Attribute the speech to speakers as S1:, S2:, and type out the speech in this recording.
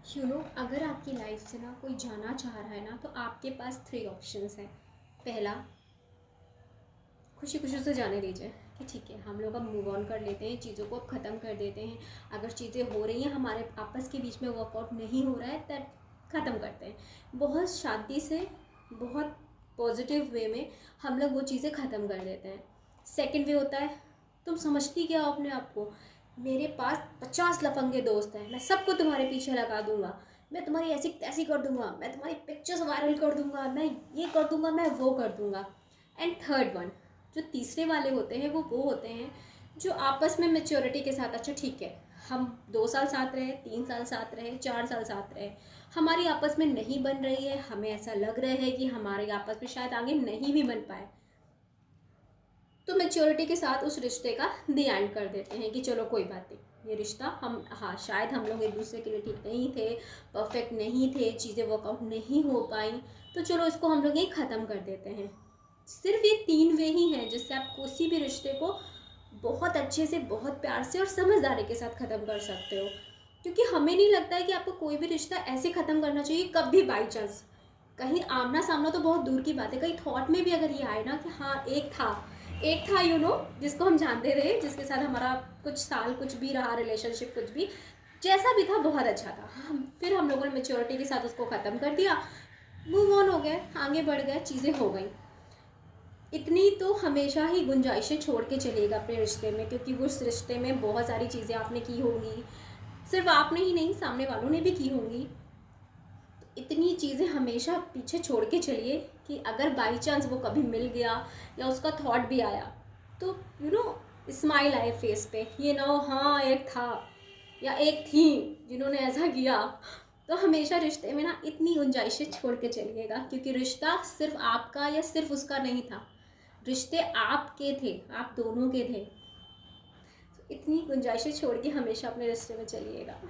S1: अगर आपकी लाइफ से ना कोई जाना चाह रहा है ना, तो आपके पास 3 ऑप्शंस हैं। पहला, खुशी खुशी से जाने दीजिए कि ठीक है, हम लोग अब मूव ऑन कर लेते हैं, चीज़ों को अब ख़त्म कर देते हैं। अगर चीज़ें हो रही हैं, हमारे आपस के बीच में वर्कआउट नहीं हो रहा है, तब ख़त्म करते हैं। बहुत शांति से, बहुत पॉजिटिव वे में हम लोग वो चीज़ें ख़त्म कर देते हैं। सेकंड वे होता है, तुम समझती क्या हो अपने आप को, मेरे पास 50 लफंगे दोस्त हैं, मैं सबको तुम्हारे पीछे लगा दूंगा, मैं तुम्हारी ऐसी तैसी कर दूंगा, मैं तुम्हारी पिक्चर्स वायरल कर दूंगा, मैं ये कर दूंगा, मैं वो कर दूंगा। एंड थर्ड वन, जो तीसरे वाले होते हैं, वो होते हैं जो आपस में मेच्योरिटी के साथ, अच्छा ठीक है, हम 2 साल साथ रहे, 3 साल साथ रहे, 4 साल साथ रहे, हमारी आपस में नहीं बन रही है, हमें ऐसा लग रहा है कि हमारे आपस में शायद आगे नहीं भी बन पाए, तो मेच्योरिटी के साथ उस रिश्ते का दी एंड कर देते हैं कि चलो कोई बात नहीं, ये रिश्ता हम, हाँ शायद हम लोग एक दूसरे के लिए ठीक नहीं थे, परफेक्ट नहीं थे, चीज़ें वर्कआउट नहीं हो पाई, तो चलो इसको हम लोग यही ख़त्म कर देते हैं। सिर्फ ये 3 वे ही हैं जिससे आप किसी भी रिश्ते को बहुत अच्छे से, बहुत प्यार से और समझदारी के साथ ख़त्म कर सकते हो। क्योंकि हमें नहीं लगता है कि आपको कोई भी रिश्ता ऐसे ख़त्म करना चाहिए कभी बाई चांस। कहीं आमना सामना तो बहुत दूर की बात है, कहीं थॉट में भी अगर ये आए ना कि हाँ एक था जिसको हम जानते थे, जिसके साथ हमारा कुछ साल कुछ भी रहा रिलेशनशिप, कुछ भी जैसा भी था, बहुत अच्छा था, फिर हम लोगों ने मेच्योरिटी के साथ उसको ख़त्म कर दिया, मूव ऑन हो गए, आगे बढ़ गए, चीज़ें हो गई। इतनी तो हमेशा ही गुंजाइशें छोड़ के चलिएगा अपने रिश्ते में, क्योंकि उस रिश्ते में बहुत सारी चीज़ें आपने की होंगी, सिर्फ आपने ही नहीं, सामने वालों ने भी की होंगी। इतनी चीज़ें हमेशा पीछे छोड़ के चलिए कि अगर बाई चांस वो कभी मिल गया या उसका थॉट भी आया, तो स्माइल आए फेस पे, ये ना हो हाँ एक था या एक थी जिन्होंने ऐसा किया। तो हमेशा रिश्ते में ना इतनी गुंजाइशें छोड़ के चलिएगा, क्योंकि रिश्ता सिर्फ आपका या सिर्फ उसका नहीं था, रिश्ते आपके थे, आप दोनों के थे। तो इतनी गुंजाइशें छोड़ के हमेशा अपने रिश्ते में चलिएगा।